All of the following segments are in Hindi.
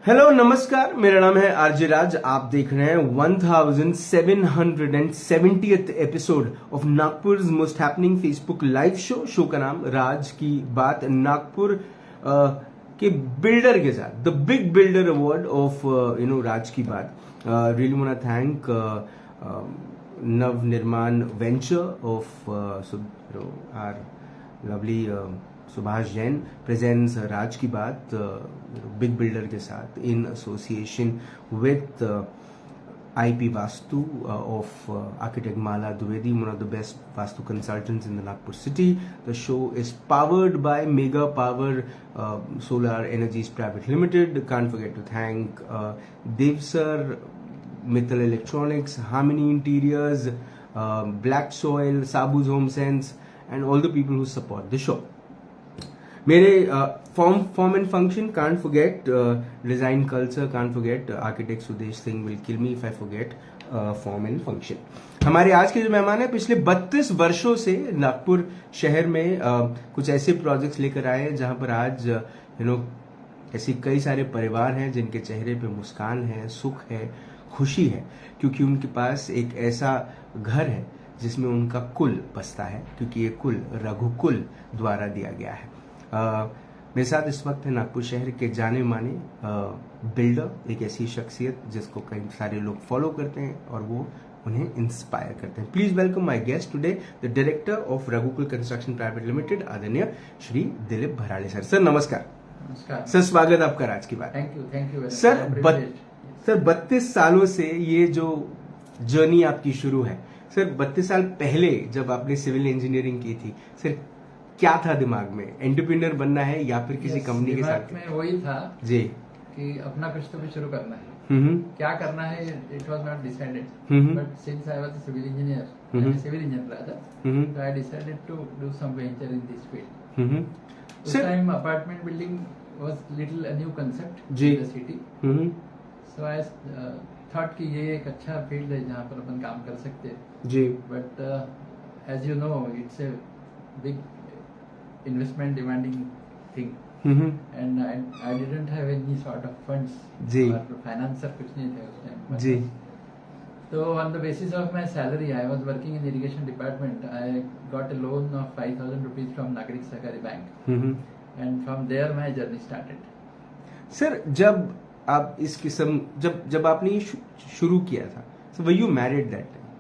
हेलो नमस्कार, मेरा नाम है आरजे राज। आप देख रहे हैं 1770th episode of Nagpur most happening Facebook live show का नाम राज की बात। नागपुर के बिल्डर के साथ the big builder award of राज की बात। Really want to thank Nav Nirman venture of our lovely Subhash Jain presents राज की बात बिग बिल्डर के साथ in association with IP Vastu of architect Mala Dwivedi, one of the best Vastu consultants in the Nagpur city. The show is powered by Mega Power Solar Energies Private Limited. Can't forget to thank Dev Sir, Mittal Electronics, Harmony Interiors, Black Soil, Sabu's Home Sense, and all the people who support the show. मेरे form and function, can't forget design culture, can't forget architect Sudesh Singh will kill me if I forget form and function. हमारे आज के जो मेहमान हैं पिछले 32 वर्षों से नागपुर शहर में कुछ ऐसे प्रोजेक्ट्स लेकर आए हैं जहां पर आज ऐसी कई सारे परिवार हैं जिनके चेहरे पे मुस्कान है, सुख है, खुशी है, क्योंकि उनके पास एक ऐसा घर है जिसमें उनका कुल बसता है, क्योंकि ये कुल रघुकुल द्वारा दिया गया है। मेरे साथ इस वक्त है नागपुर शहर के जाने माने बिल्डर, एक ऐसी शख्सियत जिसको कई सारे लोग फॉलो करते हैं और वो उन्हें इंस्पायर करते हैं। Please welcome my guest today, the director of Raghukul construction private limited, आदरणीय श्री दिलीप भराड़े सर। सर नमस्कार। नमस्कार सर, स्वागत आपका राज की बात। थैंक यू सर 32 सालों से ये जो जर्नी आपकी शुरू है, सर 32 साल पहले जब आपने सिविल इंजीनियरिंग की थी, सर क्या था दिमाग में? एंटरप्रेन्योर बनना है या फिर किसी कंपनी के साथ? में वही था जी कि अपना कुछ तो भी शुरू करना है। क्या करना है it was not decided, but since I was civil engineer, civil engineer rather, so I decided to do some venture in this field. उस time apartment building was little a new concept in the city, so I thought कि ये एक अच्छा फील्ड है जहाँ पर अपन काम कर सकते हैं जी, but as you know it's a big investment demanding thing, and I didn't have any sort of funds or financer कुछ नहीं थे उस टाइम जी। So on the basis of my salary, I was working in irrigation department. I got a loan of 5,000 rupees from Nagarik Sahakari Bank, and from there my journey started. Sir जब आप इस किस्म जब आपने ये शुरू किया था, so were you married that time?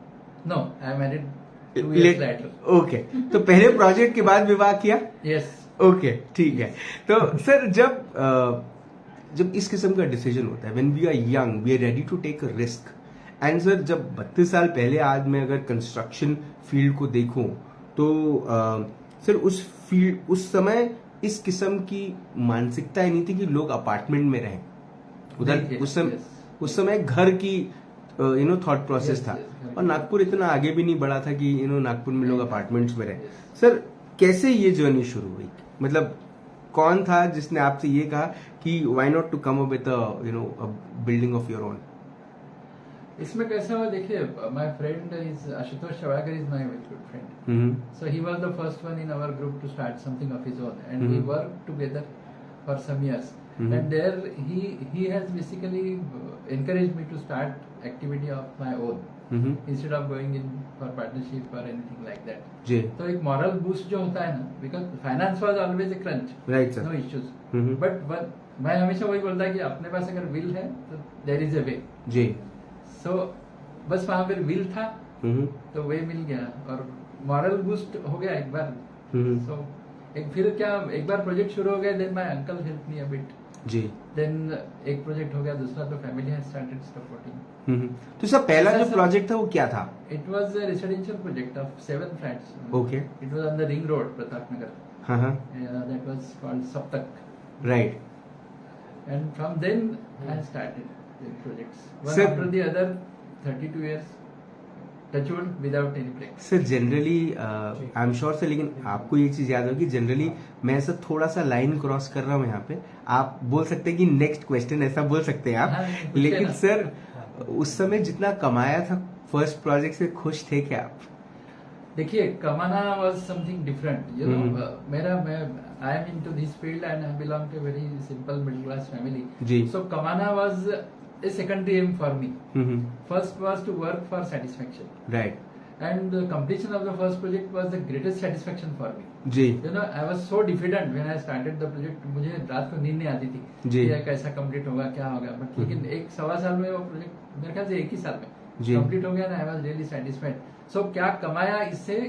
No, I married 2 years later. Okay, तो पहले प्रोजेक्ट के बाद विवाह किया? Yes. ओके, ठीक है। तो सर जब इस किस्म का डिसीजन होता है, when we are young we are ready to take a risk, and sir जब 32 साल पहले आज मैं अगर कंस्ट्रक्शन फील्ड को देखूं तो सर उस समय इस किस्म की मानसिकता ही नहीं थी कि लोग अपार्टमेंट में रहें। उधर उस समय घर की थॉट प्रोसेस था, और नागपुर इतना आगे भी नहीं बढ़ा था कि नागपुर में लोग अपार्टमेंट्स में रहे। सर कैसे ये जर्नी शुरू हुई? मतलब कौन था जिसने आपसे ये कहा कि why not to come up with building of your own? इसमें कैसा हुआ, देखिए my friend is Ashutosh Shavakar, is my very good friend, so he was the first one in our group to start something of his own, and we work together for some years, and there he has basically encouraged me to start activity of my own, instead of going in for partnership or anything like that. तो एक moral boost जो होता है ना, because finance was always a crunch, right sir, no issues, but मैं हमेशा वही बोलता है कि अपने पास अगर will है तो there is a way ji. so बस वहाँ पर will था तो way मिल गया, और moral boost हो गया एक बार। so फिर क्या, एक बार प्रोजेक्ट शुरू हो गया, then my uncle helped me a bit जी, देन एक प्रोजेक्ट हो गया, दूसरा तो फैमिली हैज स्टार्टेड सपोर्टिंग। तो सर पहला जो प्रोजेक्ट था वो क्या था? It was a residential project of 7 flats. Okay, it was on the ring road, Pratap Nagar. That was called Saptak, right, and from then I started the projects one after the other, 32 years touchwood without any break. Sir generally I am sure sir, लेकिन आपको ये चीज याद होगी, जनरली मैं ऐसा थोड़ा सा लाइन क्रॉस कर रहा हूँ यहाँ पे, आप बोल सकते हैं कि नेक्स्ट क्वेश्चन, ऐसा बोल सकते हैं आप, लेकिन सर उस समय जितना कमाया था फर्स्ट प्रोजेक्ट से, खुश थे क्या आप? देखिए कमाना was something different you know मेरा मैं I am into this field and I belong to very simple middle class family so कमाना was a secondary aim for me first was to work for satisfaction right and the completion of the first project was the greatest satisfaction for me जी you know I was so diffident when I started the project मुझे रात को नींद नहीं आती थी जी कि कैसा कंप्लीट होगा क्या होगा बट लेकिन एक सवा साल में वो प्रोजेक्ट मेरे ख्याल से एक ही साल में जी कंप्लीट हो गया ना I was really satisfied so क्या कमाया इससे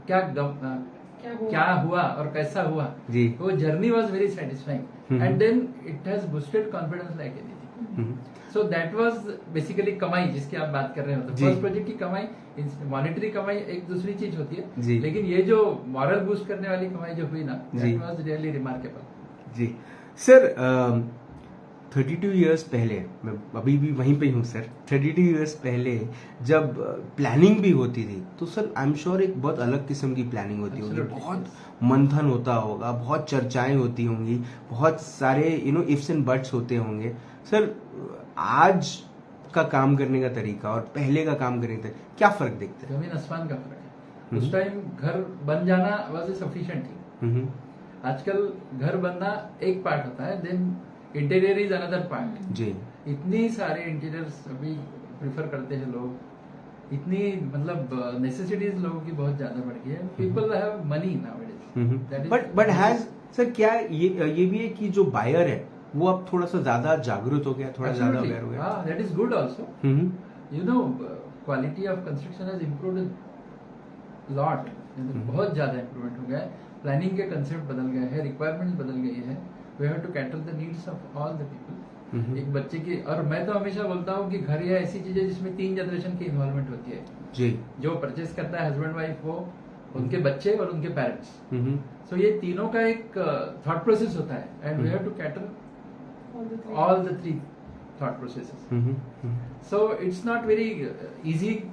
क्या हुआ और कैसा हुआ जी वो journey was very satisfying and then it has boosted confidence like anything so that was basically कमाई जिसकी आप बात कर रहे हो तो फर्स्ट प्रोजेक्ट की कमाई मॉनेटरी कमाई एक दूसरी चीज होती है लेकिन ये जो मॉरल बूस्ट करने वाली कमाई जो हुई ना दैट वाज रियली रिमार्केबल जी सर 32 इयर्स पहले मैं अभी भी वहीं पे हूँ सर 32 इयर्स पहले जब प्लानिंग भी होती थी तो सर आई एम श्योर एक बहुत अलग किस्म की प्लानिंग होती होगी बहुत मंथन होता होगा बहुत चर्चाएं होती होंगी बहुत सारे इफ्स एंड बट्स होते होंगे सर आज का काम करने का तरीका और पहले का काम करने का तरीका क्या फर्क देखते हैं जमीन आसमान का फर्क है उस टाइम घर बन जाना वाज सफिशिएंट आजकल घर बनना एक पार्ट होता है then interior is another part जी इतनी सारे इंटीरियर्स अभी प्रिफर करते हैं लोग इतनी मतलब नेसेसिटीज लोगों की बहुत ज्यादा बढ़ गई है people have money nowadays but has sir क्या ये भी है कि जो बायर है वो अब थोड़ा सा ज्यादा जागरूक हो गया थोड़ा ज्यादा अवेयर हो गया that is good also you know quality of construction has improved lot बहुत ज्यादा इम्प्रूवमेंट हो गया है प्लानिंग के कंसेप्ट बदल गए हैं रिक्वायरमेंट्स बदल गई है we have to cater the needs of all the people एक बच्चे की और मैं तो हमेशा बोलता हूँ कि घर या ऐसी चीज है जिसमें 3 जनरेशन की इन्वॉल्वमेंट होती है जी जो परचेस करता है हस्बैंड वाइफ वो उनके बच्चे और उनके पेरेंट्स सो ये तीनों का एक थॉट प्रोसेस होता है and we have to cater all the three thought processes. So it's not very easy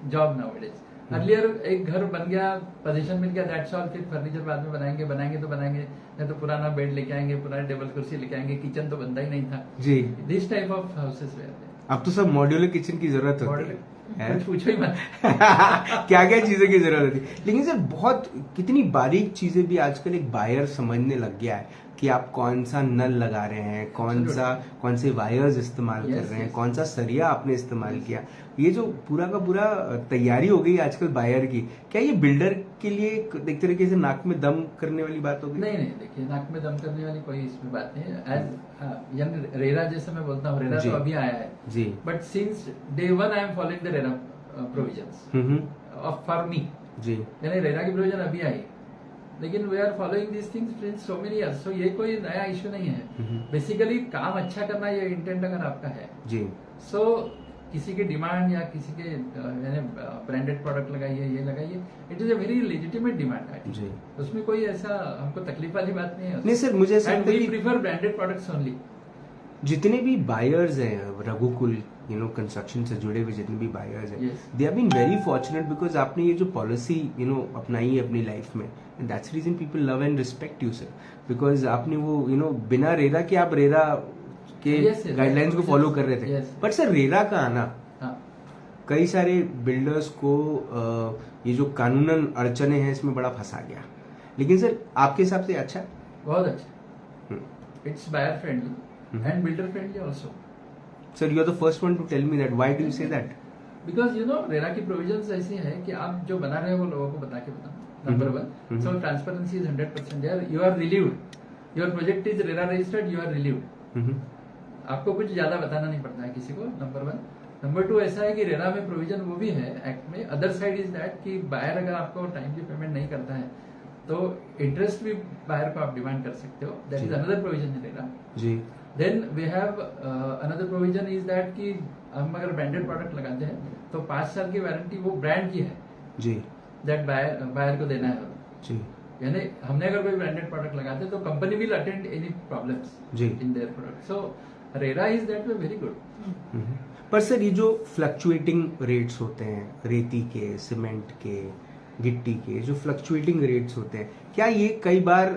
job nowadays. Earlier एक घर बन गया पोजीशन मिल गया दैट्स ऑल फिर फर्नीचर बाद में बनाएंगे तो बनाएंगे नहीं तो पुराना बेड लेके आएंगे पुराने टेबल कुर्सी लेके आएंगे किचन तो बनता ही नहीं था जी this type of houses where अब तो सब मॉड्यूलर किचन की जरूरत होती है कुछ पूछो ही मत क्या क्या चीजों की जरूरत होती है लेकिन सर बहुत कितनी बारीक चीजें भी आजकल एक बायर समझने लग गया है कि आप कौन सा नल लगा रहे हैं कौन से वायर्स इस्तेमाल कर रहे हैं कौन सा सरिया आपने इस्तेमाल किया ये जो पूरा का पूरा तैयारी हो गई आजकल बायर की क्या ये बिल्डर के लिए एक तरीके से नाक में दम करने वाली बात होगी नहीं देखिए नाक में दम करने वाली कोई इसमें बात नहीं है एज रेरा जैसे मैं बोलता हूँ रेरा तो अभी आया है जी but since day 1 I am following the RERA provisions of for me जी यानी रेरा की प्रोविजन अभी आई लेकिन we are following this things since so many years so ये कोई नया इशू नहीं है बेसिकली काम अच्छा करना ये इंटेंट अगर आपका है जी सो किसी के डिमांड या किसी के ब्रांडेड प्रोडक्ट लगाइए ये लगाइए it is a very legitimate demand जी उसमें कोई ऐसा हमको तकलीफ वाली बात नहीं है नहीं सर मुझे ऐसा लगता है we prefer branded products only जितने भी बायर्स हैं रघुकुल कंस्ट्रक्शन से जुड़े हुए जितने भी बायर्स हैं they have been very fortunate because आपने ये जो पॉलिसी अपनाई है अपनी लाइफ में that's reason people love and respect you sir because आपने वो बिना रेरा के आप रेरा के गाइडलाइंस को फॉलो कर रहे थे बट सर रेरा का आना कई सारे बिल्डर्स को ये जो कानूनन अड़चने हैं इसमें बड़ा फंसा गया लेकिन सर आपके हिसाब से अच्छा बहुत अच्छा it's buyer friendly and builder friendly also Sir, you are the first one to tell me that. Why do you say that? Because RERA की प्रोविजंस ऐसी है कि आप जो बना रहे हो वो लोगों को बता के बताओ number 1 so transparency is 100% there you are relieved your project is RERA registered you are relieved आपको कुछ ज्यादा बताना नहीं पड़ता है किसी को नंबर 1 नंबर 2 ऐसा है कि रेरा में प्रोविजन वो भी है एक्ट में अदर साइड इज दैट कि बायर अगर आपको टाइमली पेमेंट नहीं करता है तो इंटरेस्ट भी बायर को आप डिमांड कर सकते हो that is another provision in RERA जी then we have another provision is that कि हम अगर ब्रांडेड प्रोडक्ट लगाते हैं तो 5 साल की वारंटी वो ब्रांड की है जी दैट बायर को देना है जी यानी हमने अगर कोई ब्रांडेड प्रोडक्ट लगाते हैं तो company will attend any problems जी in their product so RERA is that way very good पर सर ये जो फ्लक्चुएटिंग रेट्स होते हैं रेती के सीमेंट के गिट्टी के जो फ्लक्चुएटिंग रेट्स होते हैं क्या ये कई बार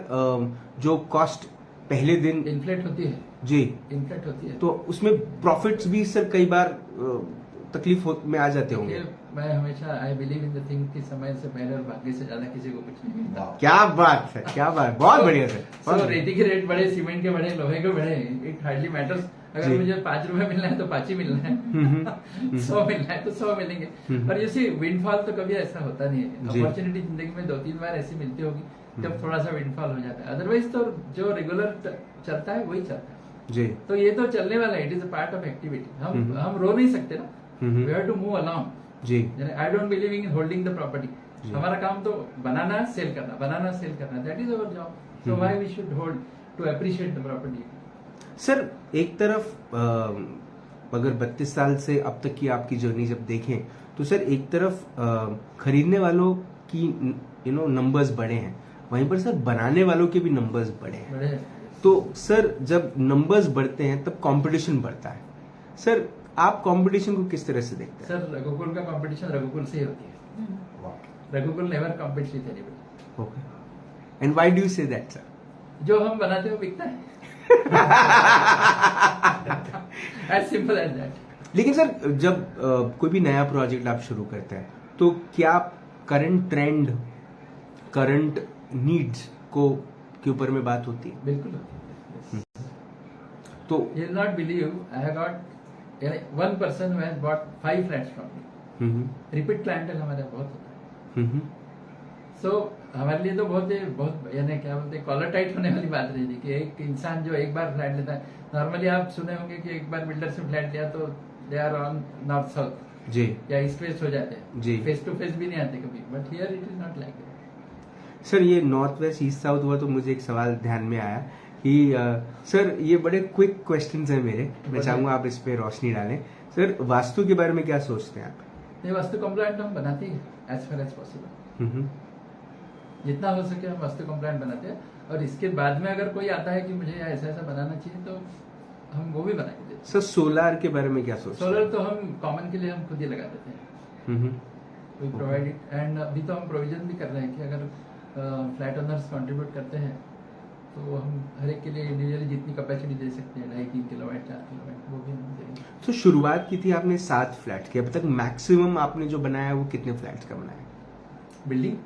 जो कॉस्ट पहले दिन इन्फ्लेट होती है जी इन्फ्लेट होती है तो उसमें प्रॉफिट्स भी सर कई बार तकलीफ में आ जाते होंगे। मैं हमेशा I believe in the thing कि समय से पहले और भाग्य से ज्यादा किसी को कुछ नहीं मिलता। क्या बात है, क्या बात, बहुत बढ़िया सर। सो रेती के रेट बढ़े, सीमेंट के बढ़े, लोहे के बढ़े, इट हार्डली मैटर्स। अगर मुझे 5 रुपए मिलना है तो 5 ही मिलना है, 100 मिलना है तो 100 मिलेंगे। और ये सी विंडफॉल तो कभी ऐसा होता नहीं है। अपॉर्चुनिटी जिंदगी में 2-3 बार ऐसी मिलती होगी जब थोड़ा सा विंडफॉल हो जाता है, अदरवाइज तो जो रेगुलर चलता है वही चलता है जी। तो ये तो चलने वाला है, it is a part of activity. हम रो नहीं सकते ना, we have to move along जी। I don't believe in holding the property. हमारा काम तो बनाना सेल करना, बनाना सेल करना, that is our job. So why we should hold to appreciate the property. Sir एक तरफ अगर 32 साल से अब तक की आपकी जर्नी जब देखें तो सर एक तरफ खरीदने वालों की नंबर्स बढ़े हैं, वहीं पर सर बनाने वालों के भी नंबर्स बढ़े हैं। तो सर जब नंबर्स बढ़ते हैं तब कंपटीशन बढ़ता है। सर आप कंपटीशन को किस तरह से देखते हैं? सर रघुकुल का कंपटीशन रघुकुल से ही होती है। Raghukul never competes with anybody. Okay, and why do you say that sir? जो हम बनाते हो बिकता है। As simple as that. लेकिन सर जब कोई भी नया प्रोजेक्ट आप शुरू करते हैं तो क्या करंट ट्रेंड, करंट नीड्स के ऊपर में बात होती है? बिल्कुल होती है। तो you will not believe I have got one person who has bought 5 flats from me. Repeat clientele हमारे बहुत होता है। सो हमारे लिए तो बहुत यानी क्या बोलते हैं, कॉलर टाइट होने वाली बात रही थी कि एक इंसान जो एक बार फ्लैट लेता है, नॉर्मली आप सुने होंगे कि एक बार बिल्डर से फ्लैट लिया तो they are on north south जी, या ईस्ट वेस्ट हो जाते हैं जी, फेस टू फेस भी नहीं आते कभी, but here it is not like that. Sir ये नॉर्थ वेस्ट ईस्ट साउथ हुआ तो मुझे एक सवाल ध्यान में आया कि सर ये बड़े क्विक क्वेश्चंस हैं मेरे, मैं चाहूंगा आप इस पे रोशनी डालें। सर वास्तु के बारे में क्या सोचते हैं आप? ये वास्तु कंप्लायंट हम बनाते हैं एज फार एज पॉसिबल, जितना हो सके हम वास्तु कंप्लायंट बनाते हैं। और इसके बाद में अगर कोई आता है कि मुझे ऐसा ऐसा बनाना चाहिए तो हम वो भी बना के देते हैं। सर सोलर के बारे में क्या सोचते हैं? सोलर तो हम कॉमन के लिए हम खुद ही लगा देते हैं, वी प्रोवाइड इट। एंड अभी तो हम प्रोविजन भी कर रहे हैं कि अगर फ्लैट ओनर्स कंट्रीब्यूट करते हैं तो हम हर एक के लिए इंडिविजुअली जितनी कैपेसिटी दे सकते हैं, 2.5-3 किलोवाट 4 किलोवाट, वो भी हम देंगे। तो शुरुआत की थी आपने 7 फ्लैट की, अब तक मैक्सिमम आपने जो बनाया है वो कितने फ्लैट्स का बनाया? बिल्डिंग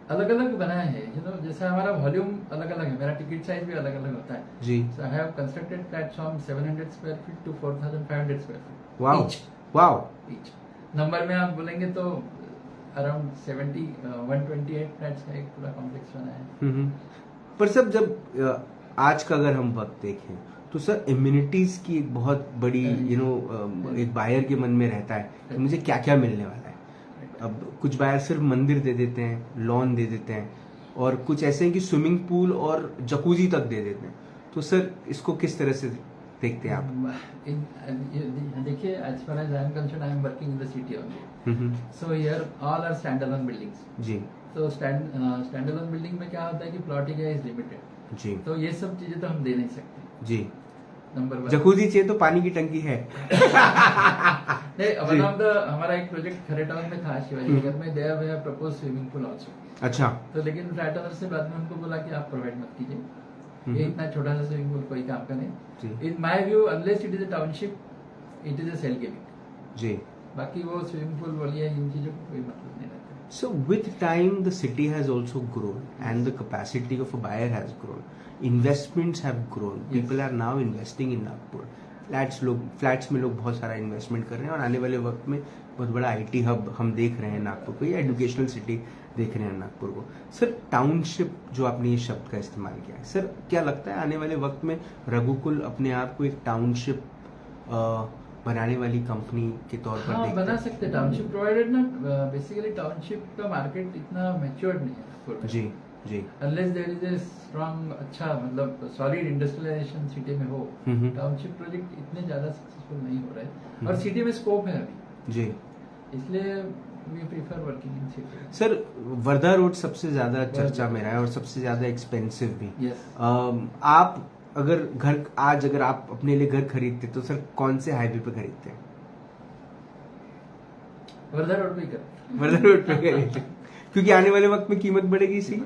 अलग अलग बनाया है, जैसा हमारा वॉल्यूम अलग अलग है, मेरा टिकट साइज भी अलग अलग होता है जी। So I have constructed flats from 700 square feet to 4500 square feet. Wow each number में आप बोलेंगे तो अराउंड 128 फ्लैट्स का एक पूरा कॉम्प्लेक्स बना है। पर सब जब आज का अगर हम वक्त देखें तो सर इम्यूनिटीज की एक बहुत बड़ी एक बायर के मन में रहता है कि मुझे क्या क्या मिलने वाला है। अब कुछ बायर सिर्फ मंदिर दे देते हैं, लॉन दे देते हैं, और कुछ ऐसे हैं कि स्विमिंग पूल और जकूजी तक दे देते हैं। तो सर इसको किस तरह से देखते हैं आप? देखिए, as far as I am concerned, I am working in the city only, so here all are stand alone buildings जी। तो स्टैंड अलोन बिल्डिंग में क्या होता है कि प्लॉट एरिया इज लिमिटेड जी, तो ये सब चीजें तो हम दे नहीं सकते जी। नंबर 1 जकूजी चाहिए तो पानी की टंकी है। नहीं, वन ऑफ द हमारा एक प्रोजेक्ट खरे टाउन में था शिवाजी नगर में, there we have propose swimming pool also. अच्छा, तो लेकिन फ्लैट ओनर से बाद में हमको बोला कि आप प्रोवाइड मत कीजिए, ये इतना छोटा सा स्विमिंग पूल कोई काम का नहीं। In my view unless it is a township, it is a sale giving जी। बाकी वो स्विमिंग पूल बोलिए, इन चीजों को कोई मतलब नहीं रहता। So with time the city has also grown and the capacity of a buyer has grown. Investments have grown. People are now investing in Nagpur. Flats में लोग बहुत सारा इन्वेस्टमेंट कर रहे हैं और आने वाले वक्त में बहुत बड़ा IT हब हम देख रहे हैं नागपुर को, या एजुकेशनल सिटी देख रहे हैं नागपुर को। सर टाउनशिप जो आपने ये शब्द का इस्तेमाल किया है, सर क्या लगता है आने वाले वक्त में रघुकुल अपने आप को एक टाउनशिप बनाने वाली कंपनी के तौर पर देखते बना सकते हैं? टाउनशिप प्रोवाइडेड ना, बेसिकली टाउनशिप का मार्केट इतना मैच्योर्ड नहीं है जी जी। Unless there is a strong, अच्छा मतलब सॉलिड इंडस्ट्रियलाइजेशन सिटी में हो, टाउनशिप प्रोजेक्ट इतने ज्यादा सक्सेसफुल नहीं हो रहे, और सिटी में स्कोप है अभी जी, इसलिए we prefer working in city. Sir Wardha road सबसे ज्यादा चर्चा में रहा है और सबसे ज्यादा एक्सपेंसिव भी। आप अगर आप अपने लिए घर खरीदते तो सर कौन से हाईवे पे खरीदते हैं? वर्धा रोड पे कर वर्धा रोड पे खरीदते क्योंकि आने वाले वक्त में कीमत बढ़ेगी इसी।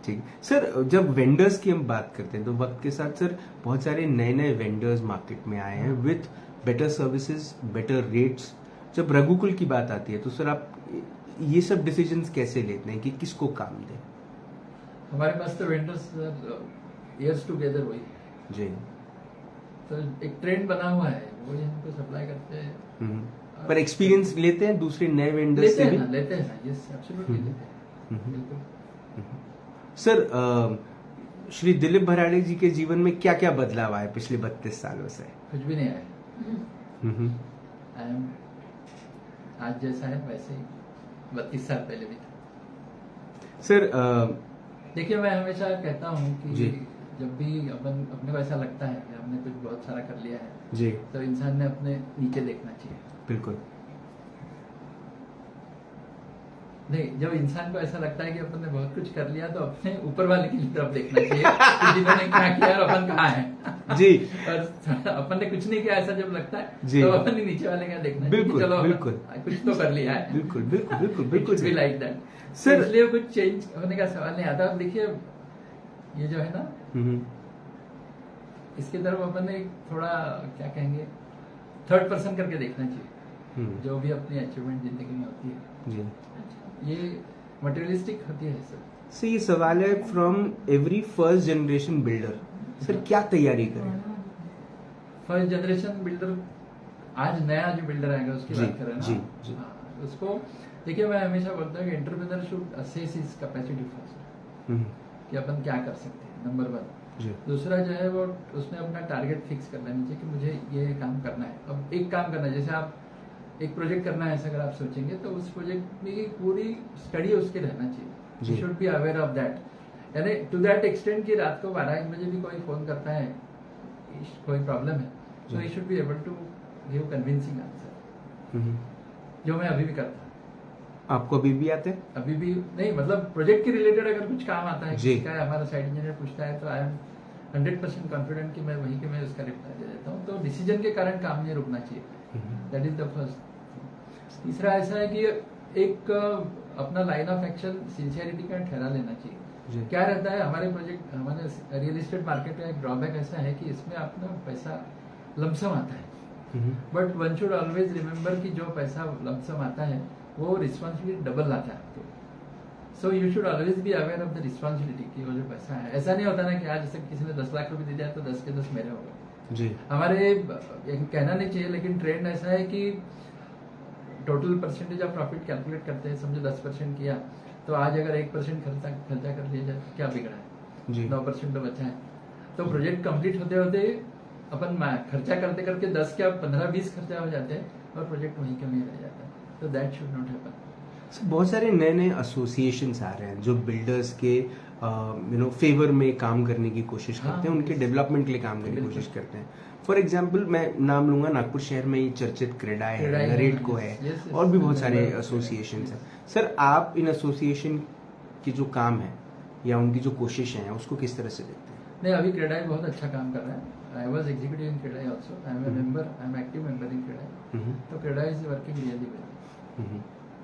ठीक सर, जब वेंडर्स की हम बात करते हैं तो वक्त के साथ सर बहुत सारे नए नए वेंडर्स मार्केट में आए हैं with better services, better rates. जब रघुकुल की बात आती है तो सर आप ये सब डिसीजंस कैसे लेते हैं कि किसको काम दें? हमारे पास तो वेंडर्स ईयर्स टुगेदर वही जी। तो एक ट्रेंड बना हुआ है, वही हमको सप्लाई करते हैं। पर एक्सपीरियंस लेते हैं दूसरे नए वेंडर्स से भी? लेते हैं ना, यस एब्सोल्युटली लेते हैं, बिल्कुल। सर श्री दिलीप भराड़े जी के जीवन में क्या क्या बदलाव आए पिछले 32 सालों से? कुछ भी नहीं आया। आई एम आज जैसा है वैसे ही 32 साल पहले भी था। सर देखिए, मैं हमेशा कहता हूँ कि जी। जब भी अपने को ऐसा लगता है कि हमने कुछ बहुत सारा कर लिया है जी, तो इंसान ने अपने नीचे देखना चाहिए। बिल्कुल। नहीं, जब इंसान को ऐसा लगता है कि अपन ने बहुत कुछ कर लिया तो अपने ऊपर वाले की तरफ देखना चाहिए कि जिन्होंने क्या किया और अपन कहाँ है। जी। और अपन ने कुछ नहीं किया ऐसा जब लगता है जी। तो अपन ने नीचे वाले का देखना चाहिए। बिल्कुल, चलो बिल्कुल। कुछ तो कर लिया है। बिल्कुल बिल्कुल बिल्कुल बिल्कुल भी लाइक दैट सर। इसलिए कुछ चेंज होने का सवाल नहीं आता। अब देखिए, ये जो है ना, इसकी तरफ अपन ने थोड़ा क्या कहेंगे, थर्ड पर्सन करके देखना चाहिए। जो भी अपनी अचीवमेंट जिंदगी में होती है जी, ये मटेरियलिस्टिक होती है सर। सर ये सवाल है from every first generation builder, sir क्या तैयारी करें? फर्स्ट जनरेशन बिल्डर, आज नया जो बिल्डर आएगा उसकी जी, बात करें ना। जी, जी। हाँ, उसको देखिए, मैं हमेशा बोलता हूँ कि entrepreneur should assess his capacity first, कि अपन क्या कर सकते हैं, नंबर 1। जी। दूसरा जो है वो उसने अपना टारगेट फिक्स कर लेना चाहिए कि मुझे ये काम करना है। अब एक काम करना है, जैसे आप एक प्रोजेक्ट करना है ऐसा अगर आप सोचेंगे तो उस प्रोजेक्ट में पूरी स्टडी उसके रहना चाहिए। You should be aware of that, यानी टू दैट एक्सटेंट कि रात को 12-1 बजे भी कोई फोन करता है, कोई प्रॉब्लम है, so you should be able to give convincing answer, जो मैं अभी भी करता हूँ। आपको अभी भी आते हैं? अभी भी नहीं, मतलब प्रोजेक्ट के रिलेटेड अगर कुछ काम आता है, जी। किसका है, हमारा साइट इंजीनियर पूछता है, तो आई एम 100% कॉन्फिडेंट कि मैं वहीं के मैं उसका रिप्लाई दे देता हूँ। तो डिसीजन के कारण काम नहीं रुकना चाहिए, दैट इज द फर्स्ट। तीसरा ऐसा है कि एक अपना लाइन ऑफ एक्शन सिंसियरिटी का ठहरा लेना चाहिए। क्या रहता है हमारे प्रोजेक्ट, हमारे रियल एस्टेट मार्केट में एक ड्रॉबैक ऐसा है कि इसमें अपना पैसा लमसम आता है, but one should always remember कि जो पैसा लमसम आता है वो रिस्पॉन्सिबिलिटी डबल आता है आपको। सो you should always be aware of the responsibility कि वो जो पैसा है, ऐसा नहीं होता ना कि आज जैसे किसी ने 10 लाख रुपए दे दिया तो 10 के 10 मेरे हो गए। जी। हमारे कहना नहीं चाहिए, लेकिन ट्रेंड ऐसा है कि total percentage of profit calculate करते हैं, समझो 10% किया तो आज अगर 1% खर्चा कर लिया जाए तो क्या बिगड़ा है, 9% तो बचा है। तो प्रोजेक्ट कंप्लीट होते होते अपन खर्चा करते करके 10 क्या 15-20 खर्चा हो जाते हैं और प्रोजेक्ट वहीं के वहीं रह जाता है। तो दैट शुड नॉट हैपन। बहुत सारे नए नए एसोसिएशंस आ रहे हैं जो बिल्डर्स के फेवर में काम करने की कोशिश करते हैं, उनके डेवलपमेंट के लिए काम करने की कोशिश करते हैं। फॉर एग्जाम्पल मैं नाम लूंगा, नागपुर शहर में ही चर्चित क्रेडाई है, नरेटको है, और भी बहुत सारे एसोसिएशन हैं। सर आप इन एसोसिएशन की जो काम है या उनकी जो कोशिशें हैं उसको किस तरह से देखते हैं? नहीं, अभी क्रेडाई बहुत अच्छा काम कर रहा है। I was executive in CREDAI also, I am a member, I am active member in CREDAI. तो CREDAI is working really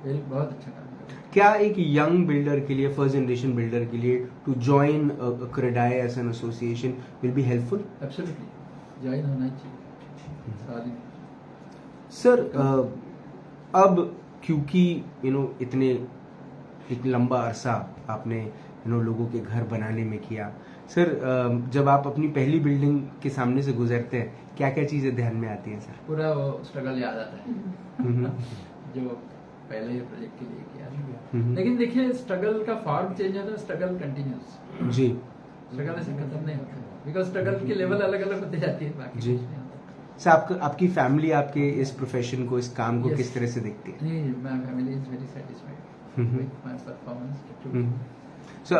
well, बहुत अच्छा काम कर रहा है। क्या एक यंग बिल्डर के लिए, फर्स्ट जनरेशन बिल्डर के लिए to join CREDAI as an association will be helpful? Absolutely, join होना चाहिए। सर अब क्योंकि इतने एक लंबा अरसा आपने लोगों के घर बनाने में किया, सर जब आप अपनी पहली बिल्डिंग के सामने से गुजरते हैं क्या क्या चीजें ध्यान में आती हैं सर? पूरा वो स्ट्रगल याद आता है जो पहले प्रोजेक्ट के लिए किया। लेकिन देखिए, स्ट्रगल का फॉर्म चेंज होता है, स्ट्रगल कंटिन्यूस। जी। स्ट्रगल ऐसे खत्म नहीं होता, बिकॉज स्ट्रगल के लेवल अलग अलग होते जाती है, बाकी जी। सर आपकी फैमिली आपके इस प्रोफेशन को, इस काम को किस तरह से देखती है? नहीं, my family is very satisfied with my performance. So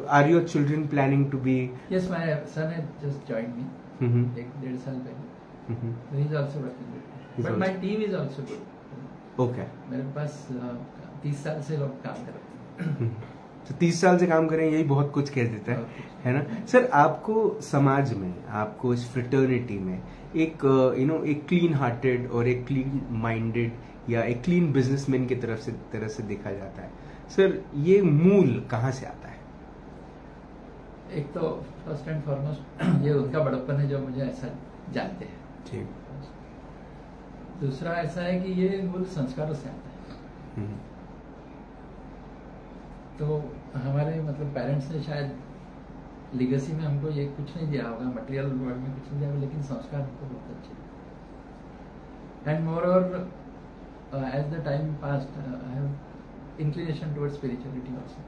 are your children planning to be? Yes, my son has just joined me 1.5 साल पहले। He is also working, but my team is also good. Okay. मेरे पास 30 साल से लोग काम कर रहे हैं। तो 30 साल से काम करें, यही बहुत कुछ कह देता है ना? सर आपको समाज में, आपको इस फ्रेटर्निटी में एक एक क्लीन हार्टेड और एक क्लीन माइंडेड या एक क्लीन बिजनेसमैन की तरह से देखा जाता है। सर ये मूल कहाँ से आता है? एक तो फर्स्ट एंड फॉरमोस्ट ये उनका बड़प्पन है जो मुझे ऐसा जानते हैं। ठीक। दूसरा ऐसा है कि ये मूल संस्कारों से आता है। तो हमारे मतलब पेरेंट्स ने शायद लीगेसी में हमको ये कुछ नहीं दिया होगा, मटेरियल वर्ल्ड में कुछ नहीं दिया होगा, लेकिन संस्कार हमको बहुत अच्छे। And moreover as the time past I have inclination towards spirituality also,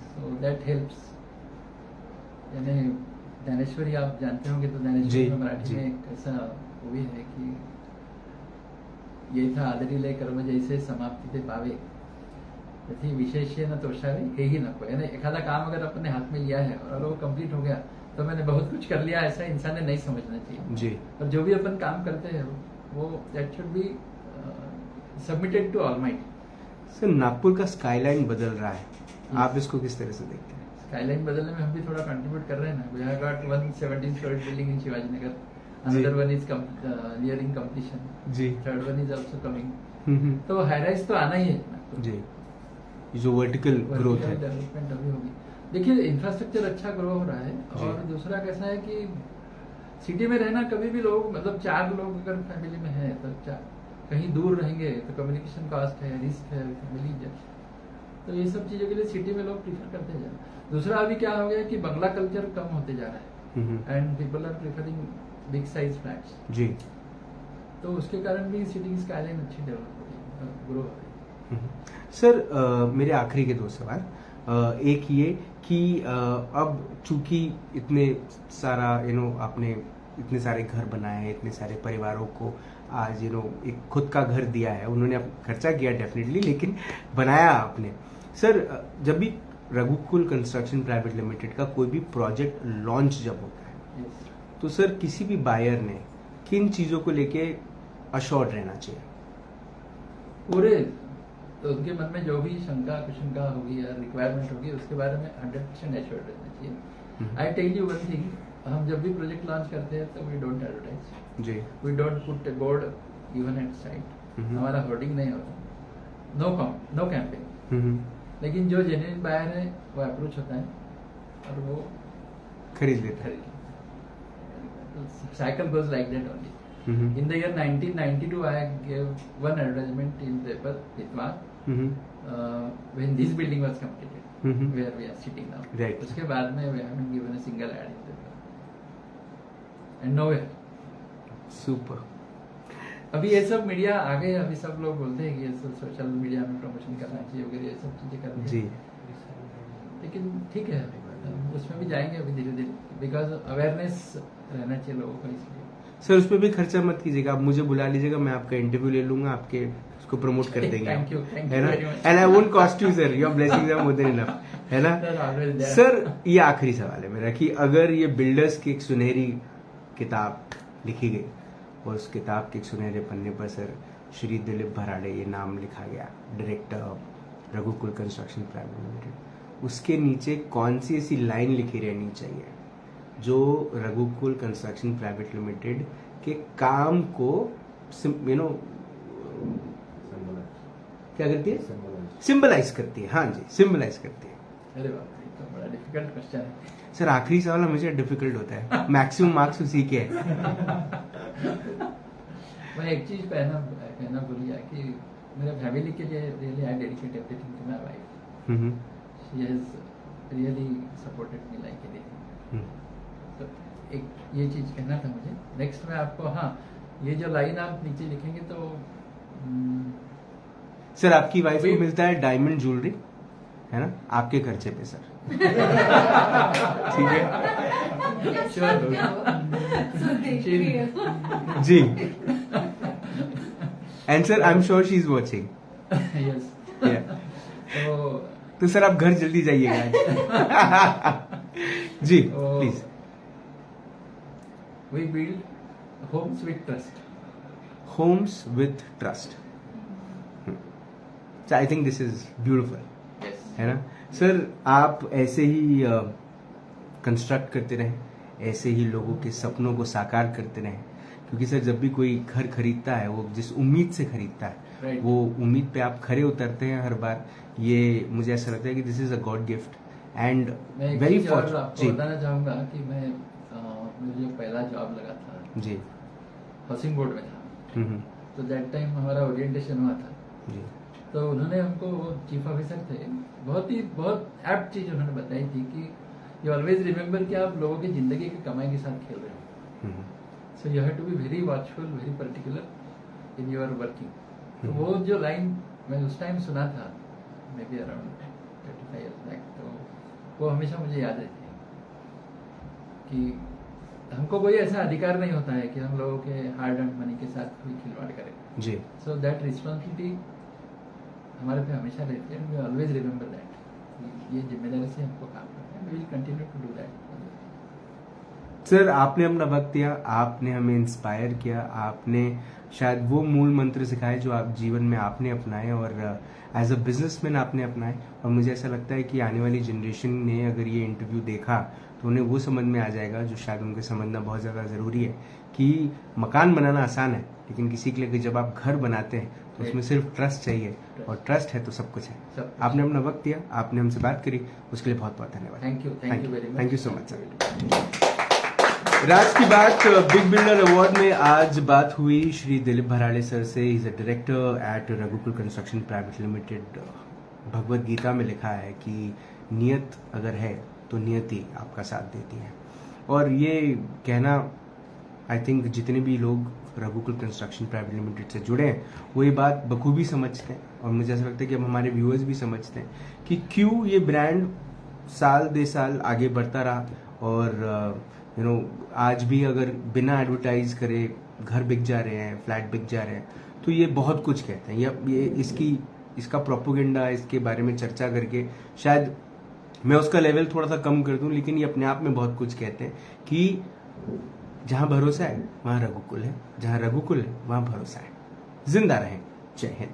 so that helps. यानी ज्ञानेश्वरी आप जानते होंगे, तो ज्ञानेश्वरी में मराठी में एक ऐसा वो भी है कि ये था आदरी लय कर्म जैसे समाप्ति ते पावे तथी विशेष न तोषावे हे ही नको। यानी एखादा काम अगर अपने हाथ में लिया है और वो कंप्लीट हो गया तो मैंने बहुत कुछ कर लिया, ऐसा इंसान ने नहीं समझना चाहिए जी। और जो भी अपन काम करते हैं वो that should be submitted to almighty. Sir Nagpur का स्काईलाइन बदल रहा है, आप इसको किस तरह से देखते हैं? स्काईलाइन बदलने में हम भी थोड़ा कंट्रीब्यूट कर रहे हैं ना। We have got 117 story building in Shivaji Nagar, another one is nearing completion जी, third one is also coming. तो हाई राइज तो आना ही है जी, जो वर्टिकल ग्रोथ है, डेवलपमेंट अभी होगी। देखिए इंफ्रास्ट्रक्चर अच्छा ग्रो हो रहा है और दूसरा कैसा है कि सिटी में रहना कभी भी लोग मतलब 4 लोग अगर फैमिली में है तो कहीं दूर रहेंगे तो कम्युनिकेशन कॉस्ट है, रिस्क है, फैमिली, तो ये सब चीजों के लिए सिटी में लोग प्रीफर करते जा रहे हैं। दूसरा अभी क्या हो गया कि बंगला कल्चर कम होते जा रहा है and people are preferring big size flats जी, तो उसके कारण भी सिटी की स्काईलाइन अच्छी डेवलप हो रही है, ग्रो हो रही है। सर मेरे आखिरी के 2 सवाल, एक ये कि अब चूंकि इतने सारा आपने इतने सारे घर बनाए हैं, इतने सारे परिवारों को आज एक खुद का घर दिया है, उन्होंने खर्चा किया डेफिनेटली, लेकिन बनाया आपने। सर जब भी रघुकुल कंस्ट्रक्शन प्राइवेट लिमिटेड का कोई भी प्रोजेक्ट लॉन्च जब होता है तो सर किसी भी बायर ने किन चीजों को लेके अश्योर्ड रहना चाहिए? पूरे तो उनके मन में जो भी शंका कुशंका होगी या रिक्वायरमेंट होगी उसके बारे में 100% एश्योर्ड रहना चाहिए। I tell you one thing, हम जब भी प्रोजेक्ट लॉन्च करते हैं तो वी डोंट एडवर्टाइज जी, we don't put a board even at site, हमारा होर्डिंग नहीं होता, नो कैंपेन। लेकिन जो जेन्युइन बायर है वो अप्रोच होता है और वो खरीद लेता है। Cycle goes like that only. In the year 1992, I gave one advertisement in paper, Hitwar, when this building was completed, where we are sitting now. Right. उसके बाद में we haven't given a single ad in paper, and nowhere. Super. अभी ये सब मीडिया आ गए, अभी सब लोग बोलते हैं कि ये सब सोशल मीडिया में प्रमोशन करना चाहिए वगैरह, ये सब चीजें करनी जी, लेकिन ठीक है उसमें भी जाएंगे अभी धीरे धीरे, बिकॉज अवेयरनेस रहना चाहिए लोगों का। इसलिए सर उस पर भी खर्चा मत कीजिएगा, आप मुझे बुला लीजिएगा, मैं आपका इंटरव्यू ले लूंगा, आपके उसको प्रमोट कर देंगे। थैंक यू है ना, and I won't cost you sir, your blessings are more than enough, है ना। सर ये आखिरी सवाल है मेरा कि अगर ये बिल्डर्स की एक सुनहरी किताब लिखी गई और उस किताब के एक सुनहरे पन्ने पर सर श्री दिलीप भराड़े ये नाम लिखा गया, डायरेक्टर रघुकुल कंस्ट्रक्शन प्राइवेट लिमिटेड, उसके नीचे कौन सी ऐसी लाइन लिखी रहनी चाहिए जो रघुकुल कंस्ट्रक्शन प्राइवेट लिमिटेड के काम को क्या करती है, सिंबलाइज करती है? हाँ जी, सिंबलाइज करती है। अरे बाप रे, तो बड़ा डिफिकल्ट क्वेश्चन है सर, आखिरी सवाल हमेशा डिफिकल्ट होता है, मैक्सिमम मार्क्स उसी के हैं। मैं एक चीज कहना भूल गया कि मेरे फैमिली के लिए really I dedicate everything to my wife, she has really supported me like anything. तो एक ये चीज कहना था मुझे। नेक्स्ट में आपको, हाँ, ये जो लाइन आप नीचे लिखेंगे तो सर आपकी वाइफ को मिलता है डायमंड ज्वेलरी, है ना, आपके खर्चे पे सर। ठीक है जी, and sir I am sure she is watching. Yes, तो सर आप घर जल्दी जाइएगा। जी please. We build homes with trust. Homes with trust. So I think this is beautiful. Yes. है ना सर, आप ऐसे ही कंस्ट्रक्ट करते रहें, ऐसे ही लोगों के सपनों को साकार करते रहें, क्योंकि सर जब भी कोई घर खरीदता है वो जिस उम्मीद से खरीदता है, right, वो उम्मीद पे आप खरे उतरते हैं हर बार। ये मुझे ऐसा लगता है कि this is a God gift and very for. आपको बताना चाहूंगा कि मैं मुझे पहला जॉब लगा था जी, हाउसिंग बोर्ड में था, तो दैट टाइम हमारा ओरिएंटेशन हुआ था, जी तो उन्होंने हमको, वो चीफ ऑफिसर थे, बहुत एप्ट चीज उन्होंने बताई थी कि यू ऑलवेज रिमेम्बर कि आप लोगों की जिंदगी की कमाई के साथ खेल रहे हो, so you have to be very watchful, very particular in your working. तो वो जो लाइन मैं उस टाइम सुना था, maybe around 35 years back, तो वो हमेशा मुझे याद रहती है कि हमको कोई ऐसा अधिकार नहीं होता है कि हम लोगों के हार्ड अर्न मनी के साथ कोई खिलवाड़ करें। जी सो दैट रिस्पॉन्सिबिलिटी हमारे पे हमेशा रहती है, वी ऑलवेज रिमेम्बर दैट, ये जिम्मेदारी से हमको काम करना है, we will continue to do that. Sir, आपने अपना वक्त दिया, आपने हमें इंस्पायर किया, आपने शायद वो मूल मंत्र सिखाए जो आप जीवन में आपने अपनाए और एज अ बिजनेसमैन आपने अपनाए। और मुझे ऐसा लगता है कि आने वाली जनरेशन ने अगर ये इंटरव्यू देखा तो उन्हें वो समझ में आ जाएगा जो शायद उनको समझना बहुत ज़्यादा ज़रूरी है कि मकान बनाना आसान है, लेकिन किसी के लिए जब आप घर बनाते हैं तो उसमें सिर्फ ट्रस्ट चाहिए, और ट्रस्ट है तो सब कुछ है। आपने अपना वक्त दिया, आपने हमसे बात करी, उसके लिए बहुत बहुत धन्यवाद। Thank you very much. Thank you so much sir. राज की बात बिग बिल्डर अवार्ड में आज बात हुई श्री दिलीप भराड़े सर से। Is a director at Raghukul construction private limited. Bhagavad Gita में लिखा है कि नियत अगर है तो नियति आपका साथ देती है, और ये कहना आई थिंक जितने भी लोग रघुकुल कंस्ट्रक्शन प्राइवेट लिमिटेड से जुड़े हैं वो ये बात बखूबी समझते हैं, और मुझे ऐसा लगता है कि अब हमारे व्यूअर्स भी समझते हैं कि क्यों ये ब्रांड साल दे साल आगे बढ़ता रहा, और आज भी अगर बिना एडवर्टाइज करे घर बिक जा रहे हैं, फ्लैट बिक जा रहे हैं, तो ये बहुत कुछ कहते हैं। ये इसका प्रोपोगेंडा, इसके बारे में चर्चा करके शायद मैं उसका लेवल थोड़ा सा कम कर दूं, लेकिन ये अपने आप में बहुत कुछ कहते हैं कि जहां भरोसा है वहां रघुकुल है, जहां रघुकुल है वहां भरोसा है। जिंदा रहें। जय हिंद।